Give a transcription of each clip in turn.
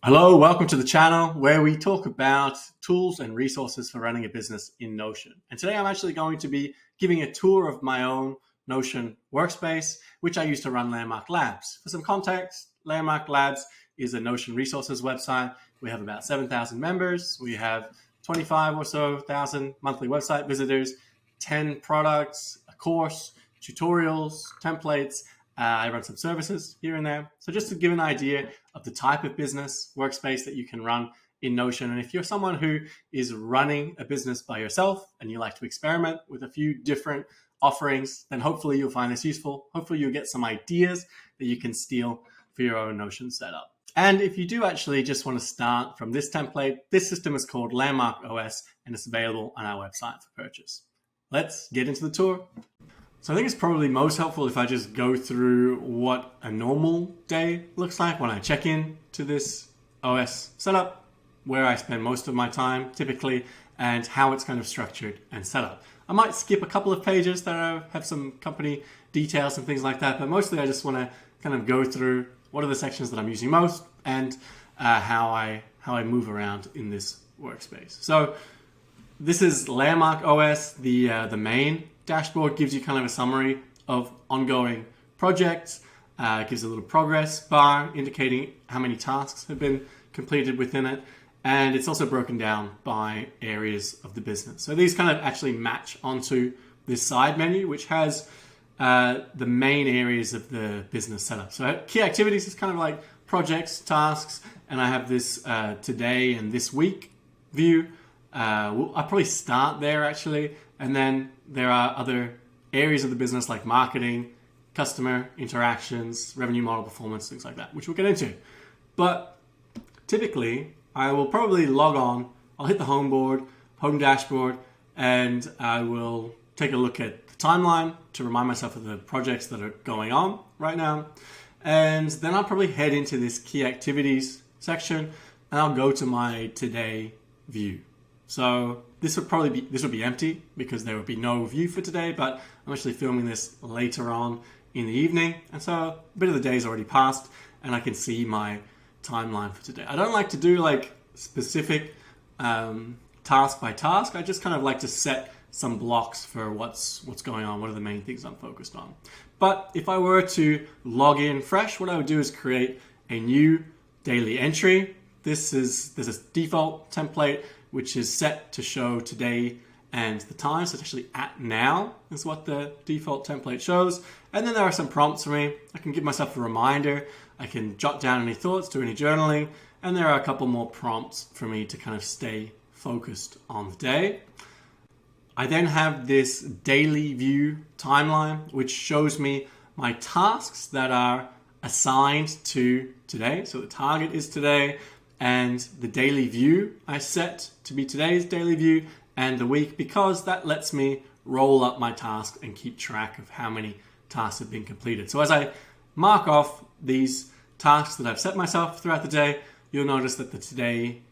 Hello, welcome to the channel where we talk about tools and resources for running a business in Notion. And today I'm actually going to be giving a tour of my own Notion workspace, which I use to run Landmark Labs. For some context, Landmark Labs is a Notion resources website. We have about 7,000 members. We have 25 or so thousand monthly website visitors, 10 products, a course, tutorials, templates. I run some services here and there. So just to give an idea of the type of business workspace that you can run in Notion. And if you're someone who is running a business by yourself and you like to experiment with a few different offerings, then hopefully you'll find this useful. Hopefully you'll get some ideas that you can steal for your own Notion setup. And if you do actually just want to start from this template, this system is called Landmark OS and it's available on our website for purchase. Let's get into the tour. So I think it's probably most helpful if I just go through what a normal day looks like when I check in to this OS setup, where I spend most of my time typically, and how it's kind of structured and set up. I might skip a couple of pages that have some company details and things like that, but mostly I just want to kind of go through what are the sections that I'm using most and how I move around in this workspace. So this is Landmark OS, the main dashboard gives you kind of a summary of ongoing projects, gives a little progress bar indicating how many tasks have been completed within it. And it's also broken down by areas of the business. So these kind of actually match onto this side menu, which has the main areas of the business setup. So key activities is kind of like projects, tasks, and I have this today and this week view. I'll probably start there actually, and then there are other areas of the business like marketing, customer interactions, revenue model performance, things like that, which we'll get into. But typically, I will probably log on, I'll hit the home dashboard, and I will take a look at the timeline to remind myself of the projects that are going on right now. And then I'll probably head into this key activities section, and I'll go to my today view. So this would be empty because there would be no view for today, but I'm actually filming this later on in the evening. And so a bit of the day's already passed and I can see my timeline for today. I don't like to do like specific task by task. I just kind of like to set some blocks for what's going on, what are the main things I'm focused on. But if I were to log in fresh, what I would do is create a new daily entry. This is a default template which is set to show today and the time. So it's actually at now is what the default template shows. And then there are some prompts for me. I can give myself a reminder. I can jot down any thoughts, do any journaling. And there are a couple more prompts for me to kind of stay focused on the day. I then have this daily view timeline, which shows me my tasks that are assigned to today. So the target is today. And the daily view I set to be today's daily view and the week, because that lets me roll up my tasks and keep track of how many tasks have been completed. So as I mark off these tasks that I've set myself throughout the day, you'll notice that the today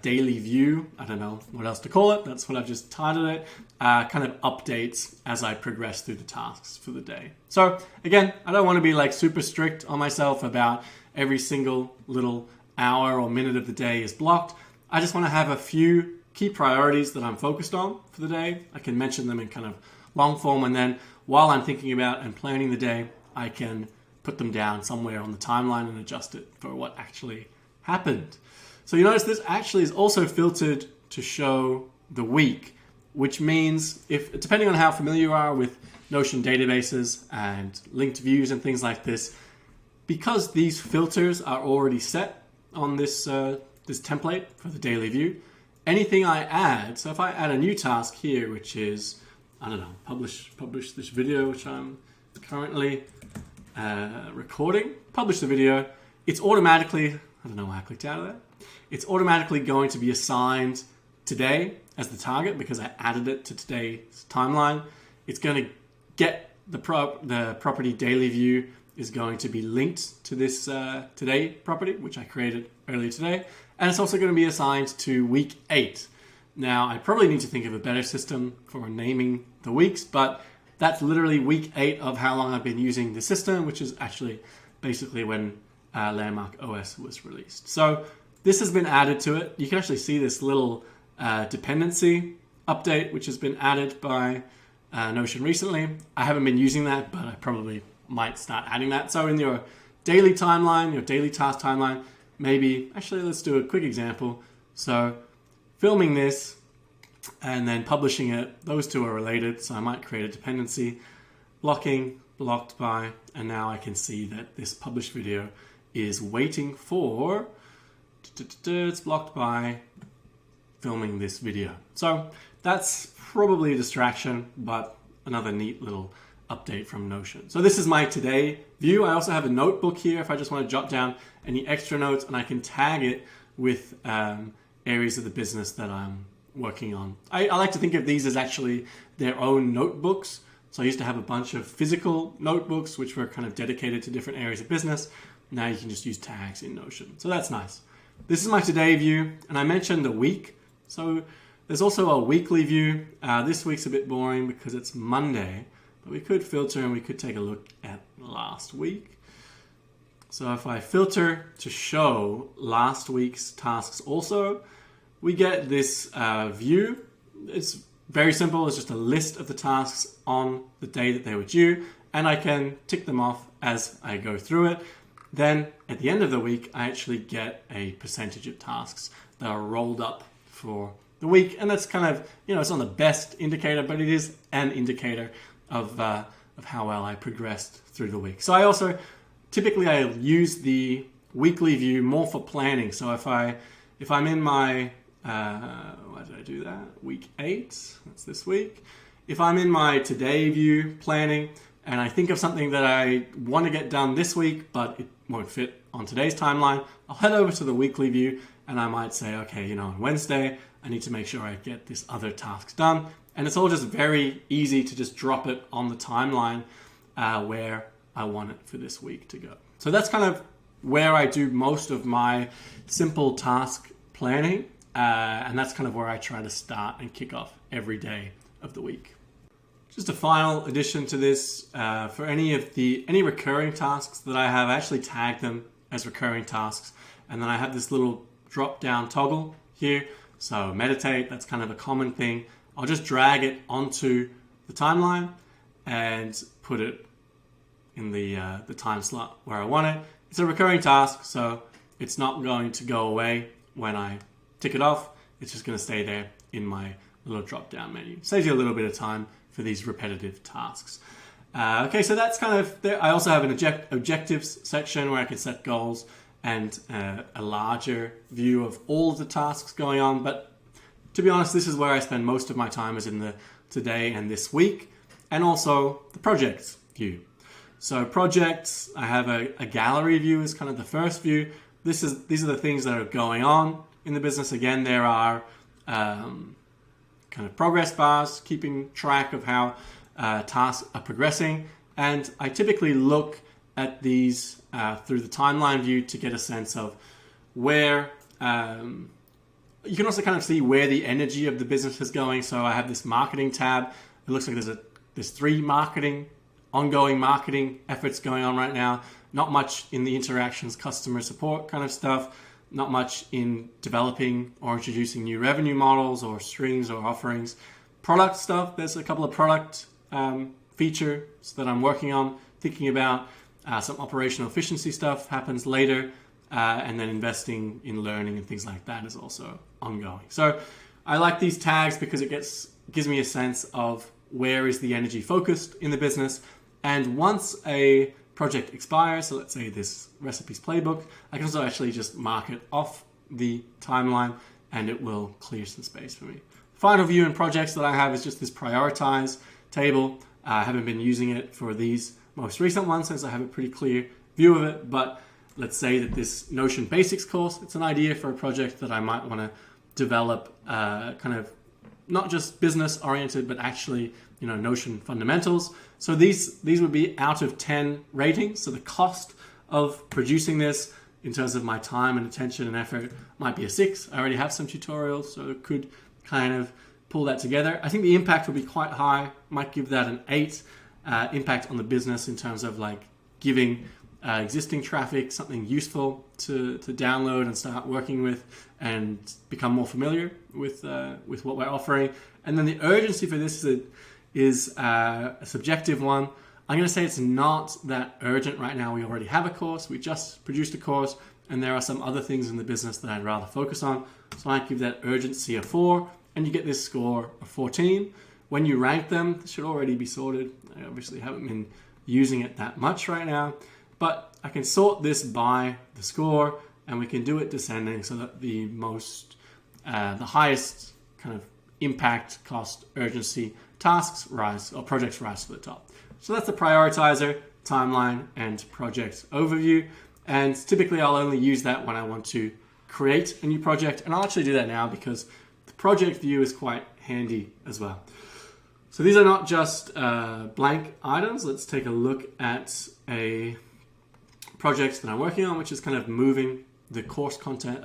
daily view, I don't know what else to call it, that's what I've just titled it, kind of updates as I progress through the tasks for the day. So again, I don't want to be like super strict on myself about every single little hour or minute of the day is blocked. I just want to have a few key priorities that I'm focused on for the day. I can mention them in kind of long form, and then while I'm thinking about and planning the day, I can put them down somewhere on the timeline and adjust it for what actually happened. So you notice this actually is also filtered to show the week, which means if, depending on how familiar you are with Notion databases and linked views and things like this, because these filters are already set on this template for the daily view, anything I add, so if I add a new task here, which is, I don't know, publish this video, which I'm currently recording, publish the video, it's automatically, I don't know why I clicked out of that, it's automatically going to be assigned today as the target because I added it to today's timeline. It's going to get the property daily view is going to be linked to this today property, which I created earlier today. And it's also going to be assigned to week 8. Now, I probably need to think of a better system for naming the weeks, but that's literally week 8 of how long I've been using the system, which is actually basically when Landmark OS was released. So this has been added to it. You can actually see this little dependency update, which has been added by Notion recently. I haven't been using that, but I probably might start adding that. So in your daily timeline, your daily task timeline, maybe, actually let's do a quick example. So filming this and then publishing it, those two are related. So I might create a dependency, blocking, blocked by, and now I can see that this published video is waiting for, it's blocked by filming this video. So that's probably a distraction, but another neat little update from Notion. So this is my today view. I also have a notebook here if I just want to jot down any extra notes, and I can tag it with areas of the business that I'm working on. I like to think of these as actually their own notebooks. So I used to have a bunch of physical notebooks which were kind of dedicated to different areas of business. Now you can just use tags in Notion. So that's nice. This is my today view, and I mentioned a week. So there's also a weekly view. This week's a bit boring because it's Monday, but we could filter and we could take a look at last week. So if I filter to show last week's tasks also, we get this view. It's very simple. It's just a list of the tasks on the day that they were due, and I can tick them off as I go through it. Then at the end of the week, I actually get a percentage of tasks that are rolled up for the week. And that's kind of, it's not the best indicator, but it is an indicator of how well I progressed through the week. So I also, typically I use the weekly view more for planning. So if I'm in my, why did I do that? Week 8, that's this week. If I'm in my today view planning and I think of something that I want to get done this week, but it won't fit on today's timeline, I'll head over to the weekly view and I might say, okay, on Wednesday, I need to make sure I get this other task done. And it's all just very easy to just drop it on the timeline where I want it for this week to go. So that's kind of where I do most of my simple task planning. And that's kind of where I try to start and kick off every day of the week. Just a final addition to this, for any recurring tasks that I have, I actually tag them as recurring tasks. And then I have this little drop down toggle here. So meditate, that's kind of a common thing. I'll just drag it onto the timeline and put it in the time slot where I want it. It's a recurring task, so it's not going to go away when I tick it off. It's just going to stay there in my little drop down menu. Saves you a little bit of time for these repetitive tasks. Okay, so that's kind of there. I also have an objectives section where I can set goals and a larger view of all of the tasks going on. But to be honest, this is where I spend most of my time, is in the today and this week, and also the projects view. So projects, I have a gallery view is kind of the first view. These are the things that are going on in the business. Again, there are kind of progress bars, keeping track of how tasks are progressing. And I typically look at these through the timeline view to get a sense of where, you can also kind of see where the energy of the business is going. So I have this marketing tab. It looks like there's 3 ongoing marketing efforts going on right now. Not much in the interactions, customer support kind of stuff. Not much in developing or introducing new revenue models or streams or offerings. Product stuff, there's a couple of product features that I'm working on, thinking about. Some operational efficiency stuff happens later. And then investing in learning and things like that is also ongoing. So I like these tags because it gives me a sense of where is the energy focused in the business. And once a project expires, so let's say this recipes playbook, I can also actually just mark it off the timeline and it will clear some space for me. Final view in projects that I have is just this prioritize table. I haven't been using it for these most recent ones since I have a pretty clear view of it, but let's say that this Notion Basics course, it's an idea for a project that I might want to develop, kind of not just business oriented, but actually, Notion fundamentals. So these would be out of 10 ratings. So the cost of producing this in terms of my time and attention and effort might be a 6. I already have some tutorials, so it could kind of pull that together. I think the impact will be quite high. Might give that an 8 impact on the business in terms of like giving existing traffic, something useful to download and start working with and become more familiar with what we're offering. And then the urgency for this is a subjective one. I'm going to say it's not that urgent right now. We already have a course. We just produced a course, and there are some other things in the business that I'd rather focus on. So I give that urgency a 4, and you get this score of 14. When you rank them, it should already be sorted. I obviously haven't been using it that much right now, but I can sort this by the score, and we can do it descending so that the highest kind of impact, cost, urgency tasks rise, or projects rise to the top. So that's the prioritizer, timeline, and project overview. And typically I'll only use that when I want to create a new project. And I'll actually do that now because the project view is quite handy as well. So these are not just blank items. Let's take a look at a project that I'm working on, which is kind of moving the course content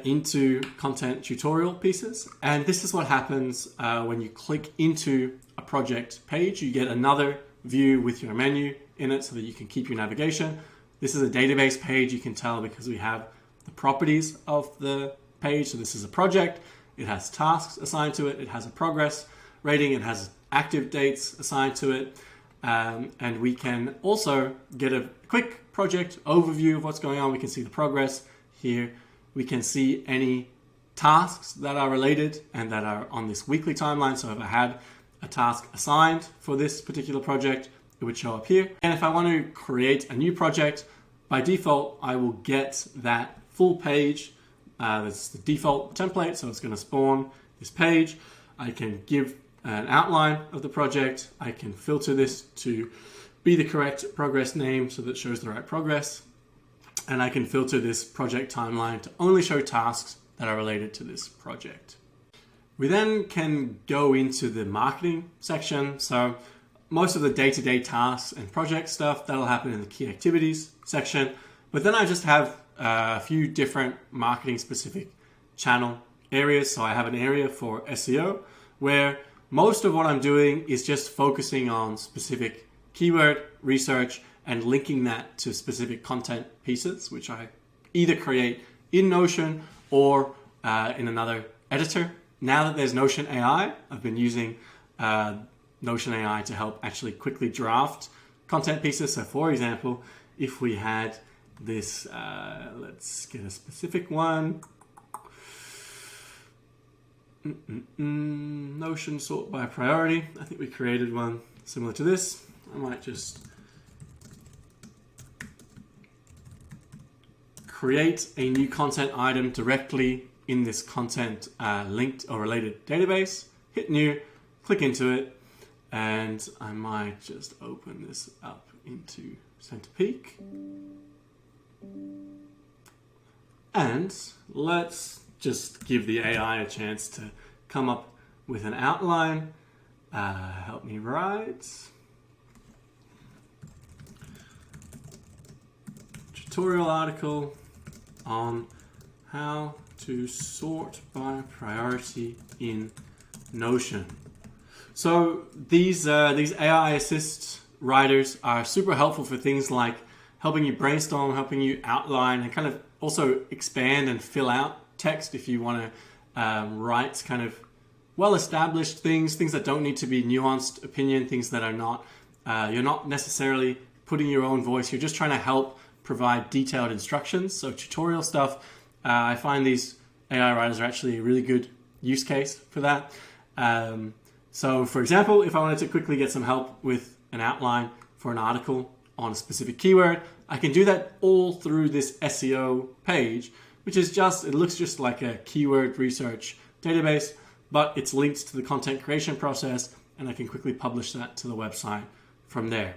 into content tutorial pieces. And this is what happens when you click into a project page. You get another view with your menu in it so that you can keep your navigation. This is a database page. You can tell because we have the properties of the page. So this is a project. It has tasks assigned to it. It has a progress rating. It has active dates assigned to it. And we can also get a quick project overview of what's going on. We can see the progress here. We can see any tasks that are related and that are on this weekly timeline. So if I had a task assigned for this particular project, it would show up here. And if I want to create a new project, by default, I will get that full page. That's the default template, so it's going to spawn this page. I can give an outline of the project. I can filter this to be the correct progress name so that it shows the right progress. And I can filter this project timeline to only show tasks that are related to this project. We then can go into the marketing section. So most of the day-to-day tasks and project stuff, that'll happen in the key activities section. But then I just have a few different marketing specific channel areas. So I have an area for SEO where most of what I'm doing is just focusing on specific keyword research and linking that to specific content pieces, which I either create in Notion or in another editor. Now that there's Notion AI, I've been using Notion AI to help actually quickly draft content pieces. So for example, if we had this, let's get a specific one. Notion sort by priority. I think we created one similar to this. I might just create a new content item directly in this content linked or related database, hit new, click into it, and I might just open this up into Centerpeak. And let's just give the AI a chance to come up with an outline. Help me write. Tutorial article on how to sort by priority in Notion. So these AI assist writers are super helpful for things like helping you brainstorm, helping you outline, and kind of also expand and fill out text if you want to write kind of well-established things that don't need to be nuanced opinion, things that are not, you're not necessarily putting your own voice, you're just trying to help provide detailed instructions. So tutorial stuff, I find these AI writers are actually a really good use case for that. So for example, if I wanted to quickly get some help with an outline for an article on a specific keyword, I can do that all through this SEO page, which is just, it looks just like a keyword research database, but it's linked to the content creation process, and I can quickly publish that to the website from there.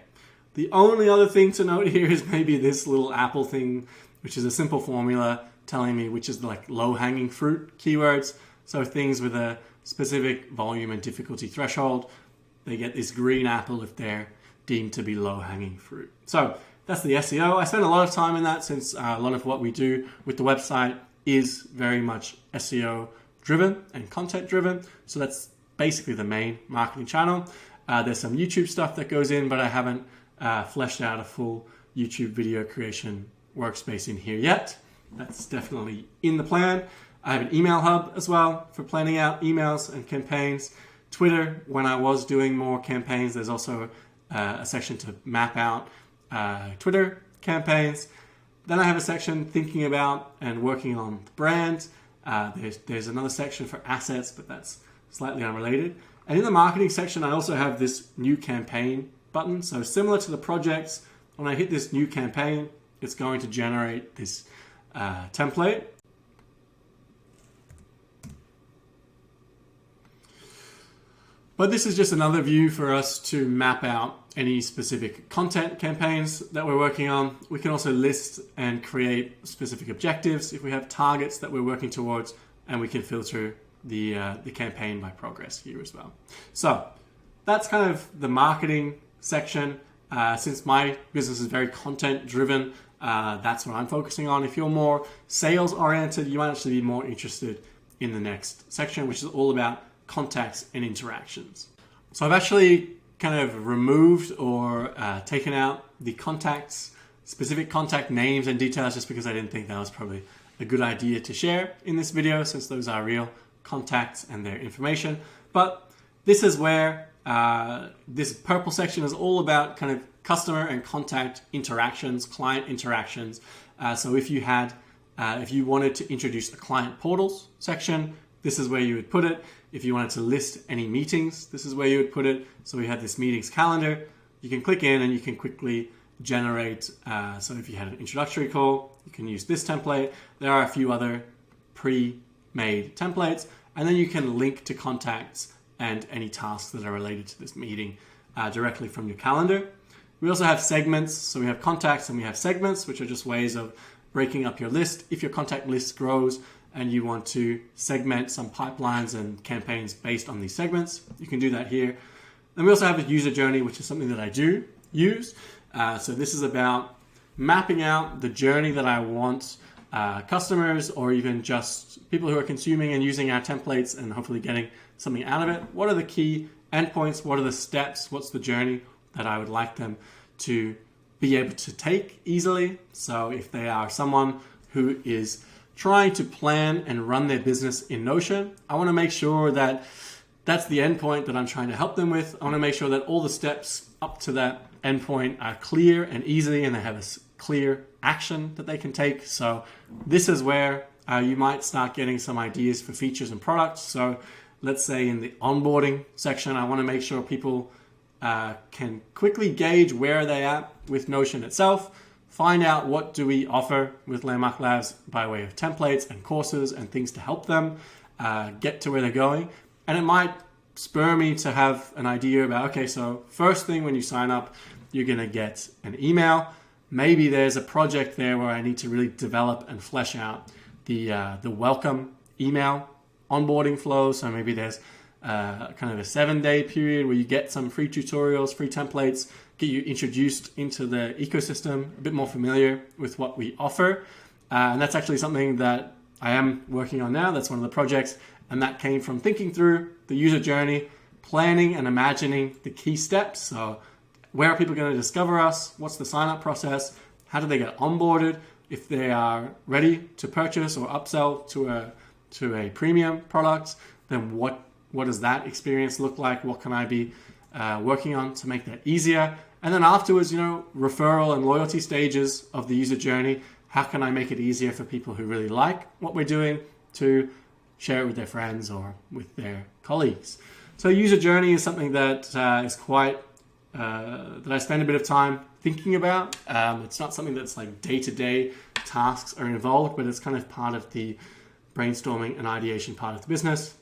The only other thing to note here is maybe this little Apple thing, which is a simple formula telling me which is like low-hanging fruit keywords. So things with a specific volume and difficulty threshold, they get this green apple if they're deemed to be low-hanging fruit. So that's the SEO. I spend a lot of time in that since a lot of what we do with the website is very much SEO driven and content driven. So that's basically the main marketing channel. There's some YouTube stuff that goes in, but I haven't fleshed out a full YouTube video creation workspace in here yet. That's definitely in the plan. I have an email hub as well for planning out emails and campaigns. Twitter, when I was doing more campaigns, there's also a section to map out Twitter campaigns. Then I have a section thinking about and working on the brand. There's another section for assets, but that's slightly unrelated. And in the marketing section, I also have this new campaign button. So similar to the projects, when I hit this new campaign, it's going to generate this template. But this is just another view for us to map out any specific content campaigns that we're working on. We can also list and create specific objectives if we have targets that we're working towards, and we can filter the campaign by progress here as well. So that's kind of the marketing section. Since my business is very content driven, that's what I'm focusing on. If you're more sales oriented, you might actually be more interested in the next section, which is all about contacts and interactions. So I've actually kind of removed or taken out the contacts, specific contact names and details, just because I didn't think that was probably a good idea to share in this video, since those are real contacts and their information. But this is where this purple section is all about kind of customer and contact interactions, client interactions. So if you wanted to introduce a client portals section, this is where you would put it. If you wanted to list any meetings, this is where you would put it. So we have this meetings calendar. You can click in and you can quickly generate. So if you had an introductory call, you can use this template. There are a few other pre-made templates. And then you can link to contacts and any tasks that are related to this meeting directly from your calendar. We also have segments. So we have contacts and we have segments, which are just ways of breaking up your list. If your contact list grows and you want to segment some pipelines and campaigns based on these segments, you can do that here. Then we also have a user journey, which is something that I do use. So this is about mapping out the journey that I want customers, or even just people who are consuming and using our templates and hopefully getting something out of it. What are the key endpoints? What are the steps? What's the journey that I would like them to be able to take easily? So if they are someone who is trying to plan and run their business in Notion, I want to make sure that that's the endpoint that I'm trying to help them with. I want to make sure that all the steps up to that endpoint are clear and easy, and they have a clear action that they can take. So this is where you might start getting some ideas for features and products. So let's say in the onboarding section, I want to make sure people can quickly gauge where they're at with Notion itself, find out what do we offer with Landmark Labs by way of templates and courses and things to help them get to where they're going. And it might spur me to have an idea about, okay, so first thing when you sign up, you're going to get an email. Maybe there's a project there where I need to really develop and flesh out the welcome email onboarding flow. So maybe there's kind of a 7-day period where you get some free tutorials, free templates, get you introduced into the ecosystem, a bit more familiar with what we offer. And that's actually something that I am working on now. That's one of the projects. And that came from thinking through the user journey, planning and imagining the key steps. So where are people going to discover us? What's the sign-up process? How do they get onboarded? If they are ready to purchase or upsell to a premium product, then what does that experience look like? What can I be working on to make that easier? And then afterwards, referral and loyalty stages of the user journey. How can I make it easier for people who really like what we're doing to share it with their friends or with their colleagues? So user journey is something that is quite, that I spend a bit of time thinking about. It's not something that's like day-to-day tasks are involved, but it's kind of part of the brainstorming and ideation part of the business.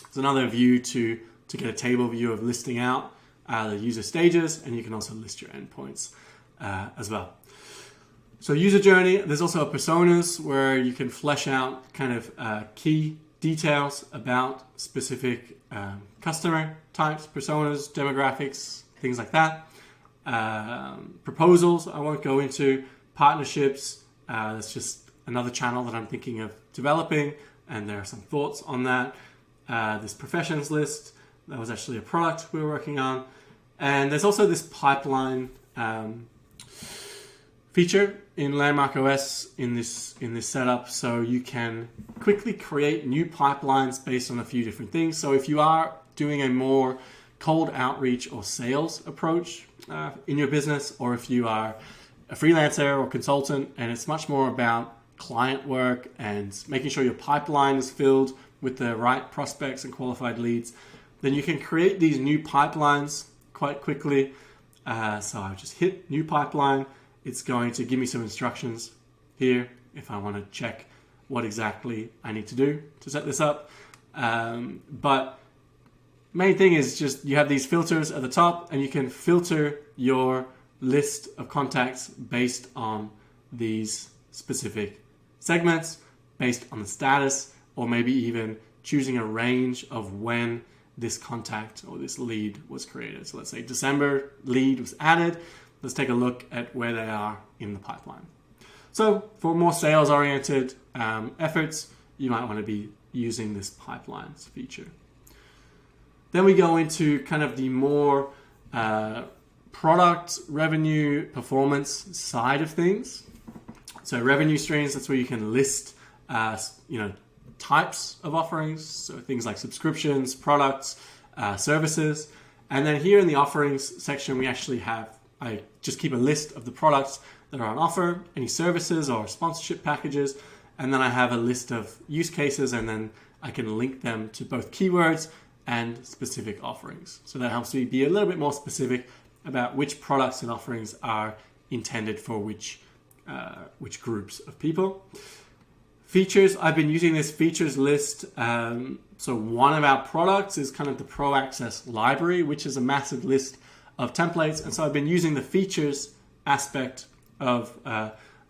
It's another view to get a table view of listing out the user stages, and you can also list your endpoints as well. So user journey, there's also personas where you can flesh out kind of key details about specific customer types, personas, demographics, things like that. Proposals, I won't go into. Partnerships, that's just another channel that I'm thinking of developing, and there are some thoughts on that. This professions list, that was actually a product we were working on. And there's also this pipeline feature in Landmark OS in this setup, so you can quickly create new pipelines based on a few different things. So if you are doing a more cold outreach or sales approach in your business, or if you are a freelancer or consultant and it's much more about client work and making sure your pipeline is filled with the right prospects and qualified leads, then you can create these new pipelines quite quickly. So I'll just hit new pipeline. It's going to give me some instructions here if I want to check what exactly I need to do to set this up. But main thing is just you have these filters at the top, and you can filter your list of contacts based on these specific segments, based on the status, or maybe even choosing a range of when this contact or this lead was created. So let's say December lead was added. Let's take a look at where they are in the pipeline. So for more sales-oriented efforts, you might want to be using this pipelines feature. Then we go into kind of the more product revenue performance side of things. So revenue streams, that's where you can list types of offerings, so things like subscriptions, products, services. And then here in the offerings section, we actually have, I just keep a list of the products that are on offer, any services or sponsorship packages, and then I have a list of use cases, and then I can link them to both keywords and specific offerings. So that helps me be a little bit more specific about which products and offerings are intended for which groups of people. Features, I've been using this features list. So one of our products is kind of the Pro Access library, which is a massive list of templates. And so I've been using the features aspect of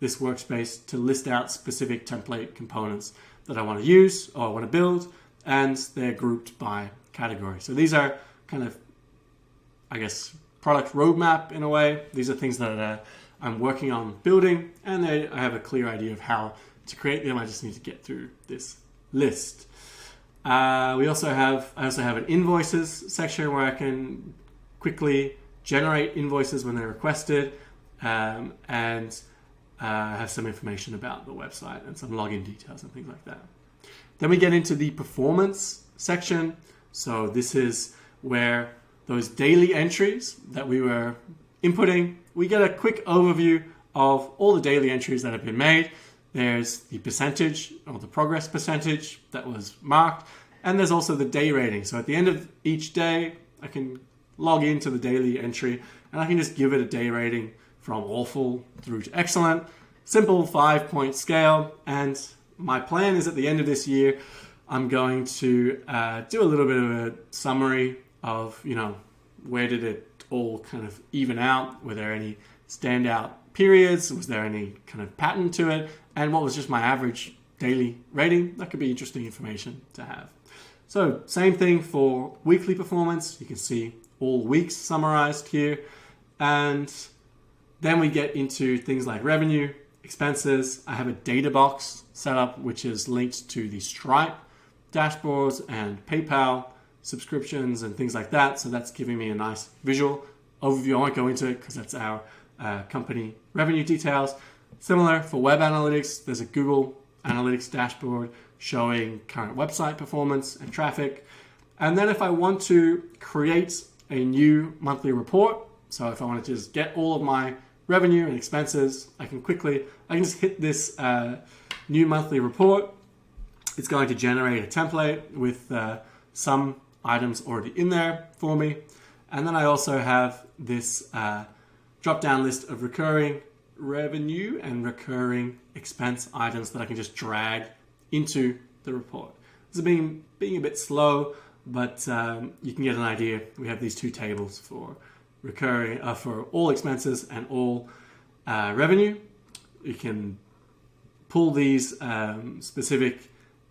this workspace to list out specific template components that I want to use or I want to build, and they're grouped by category. So these are kind of, I guess, product roadmap in a way. These are things that I'm working on building, and I have a clear idea of how to create them. I just need to get through this list. I also have an invoices section where I can quickly generate invoices when they're requested, and have some information about the website and some login details and things like that. Then we get into the performance section. So this is where those daily entries that we were inputting, we get a quick overview of all the daily entries that have been made. There's the percentage or the progress percentage that was marked, and there's also the day rating. So at the end of each day, I can log into the daily entry and I can just give it a day rating from awful through to excellent. Simple 5-point scale. And my plan is at the end of this year, I'm going to do a little bit of a summary of, where did it all kind of even out? Were there any standout periods? Was there any kind of pattern to it? And what was just my average daily rating? That could be interesting information to have. So same thing for weekly performance. You can see all weeks summarized here. And then we get into things like revenue, expenses. I have a data box set up, which is linked to the Stripe dashboards and PayPal subscriptions and things like that. So that's giving me a nice visual overview. I won't go into it because that's our company revenue details. Similar for web analytics, there's a Google Analytics dashboard showing current website performance and traffic. And then if I want to create a new monthly report, so if I want to just get all of my revenue and expenses, I can just hit this new monthly report. It's going to generate a template with some items already in there for me. And then I also have this drop-down list of recurring revenue and recurring expense items that I can just drag into the report. This is being a bit slow, but you can get an idea. We have these two tables for recurring for all expenses and all revenue. You can pull these specific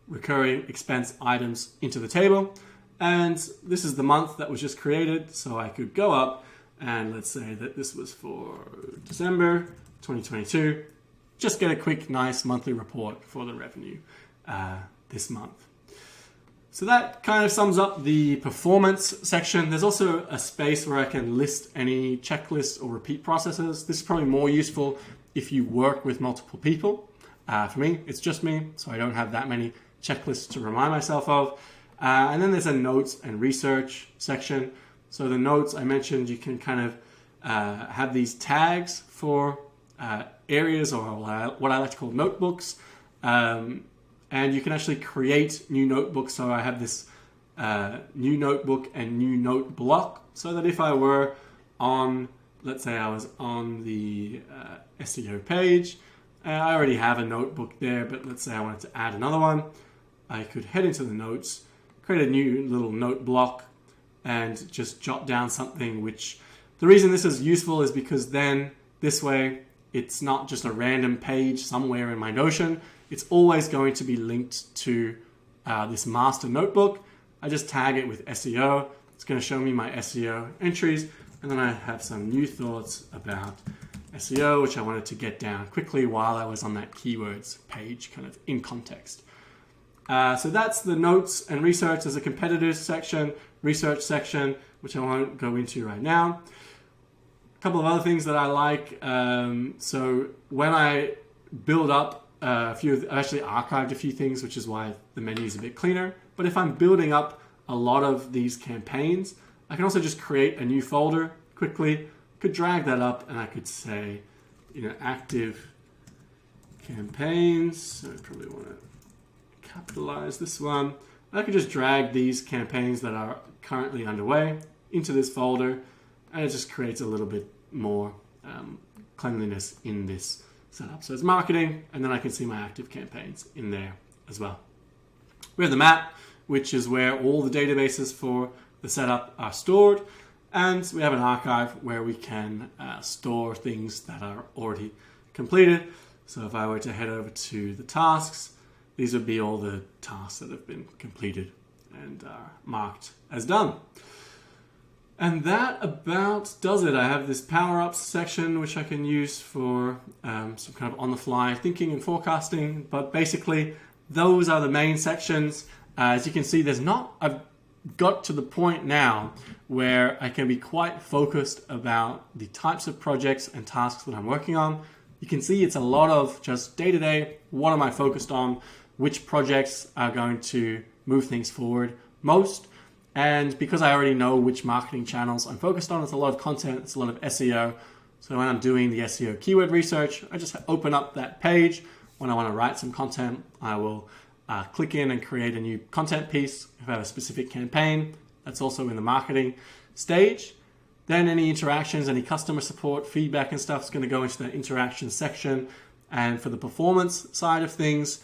recurring expense items into the table, and this is the month that was just created. So I could go up and let's say that this was for December 2022. Just get a quick, nice monthly report for the revenue this month. So that kind of sums up the performance section. There's also a space where I can list any checklists or repeat processes. This is probably more useful if you work with multiple people. For me, it's just me, so I don't have that many checklists to remind myself of. And then there's a notes and research section. So the notes I mentioned, you can kind of have these tags for areas, or what I like to call notebooks. And you can actually create new notebooks. So I have this new notebook and new note block, so that if I were on, let's say I was on the SEO page, I already have a notebook there, but let's say I wanted to add another one, I could head into the notes, create a new little note block, and just jot down something. Which the reason this is useful is because then this way it's not just a random page somewhere in my Notion. It's always going to be linked to this master notebook. I just tag it with SEO. It's going to show me my SEO entries, and then I have some new thoughts about SEO, which I wanted to get down quickly while I was on that keywords page, kind of in context. So that's the notes and research. There's a competitors section, research section, which I won't go into right now. A couple of other things that I like. So when I build up I've actually archived a few things, which is why the menu is a bit cleaner. But if I'm building up a lot of these campaigns, I can also just create a new folder quickly. Could drag that up, and I could say, active campaigns. So I probably want to capitalize this one. I could just drag these campaigns that are currently underway into this folder, and it just creates a little bit more cleanliness in this setup. So it's marketing, and then I can see my active campaigns in there as well. We have the map, which is where all the databases for the setup are stored, and we have an archive where we can store things that are already completed. So if I were to head over to the tasks, these would be all the tasks that have been completed and are marked as done. And that about does it. I have this power-ups section, which I can use for some kind of on-the-fly thinking and forecasting. But basically, those are the main sections. As you can see, I've got to the point now where I can be quite focused about the types of projects and tasks that I'm working on. You can see it's a lot of just day-to-day, what am I focused on, which projects are going to move things forward most. And because I already know which marketing channels I'm focused on, it's a lot of content, it's a lot of SEO. So when I'm doing the SEO keyword research, I just open up that page. When I want to write some content, I will click in and create a new content piece. If I have a specific campaign, that's also in the marketing stage. Then any interactions, any customer support, feedback and stuff is going to go into the interaction section. And for the performance side of things,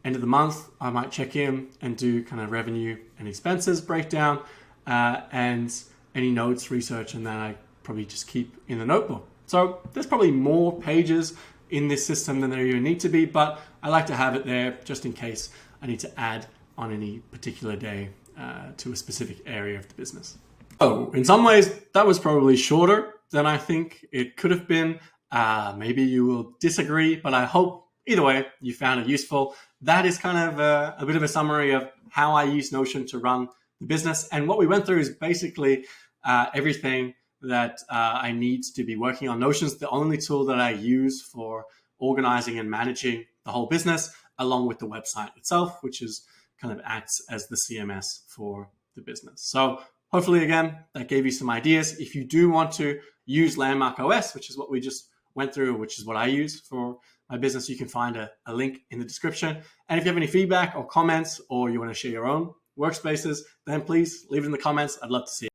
end of the month, I might check in and do kind of revenue and expenses breakdown, and any notes, research, and then I probably just keep in the notebook. So there's probably more pages in this system than there even need to be, but I like to have it there just in case I need to add on any particular day to a specific area of the business. Oh, in some ways, that was probably shorter than I think it could have been. Maybe you will disagree, but I hope either way you found it useful. That is kind of a bit of a summary of how I use Notion to run the business. And what we went through is basically everything that I need to be working on. Notion's the only tool that I use for organizing and managing the whole business, along with the website itself, which is kind of acts as the CMS for the business. So hopefully, again, that gave you some ideas. If you do want to use Landmark OS, which is what we just went through, which is what I use for my business, you can find a link in the description. And if you have any feedback or comments, or you want to share your own workspaces, then please leave it in the comments. I'd love to see it.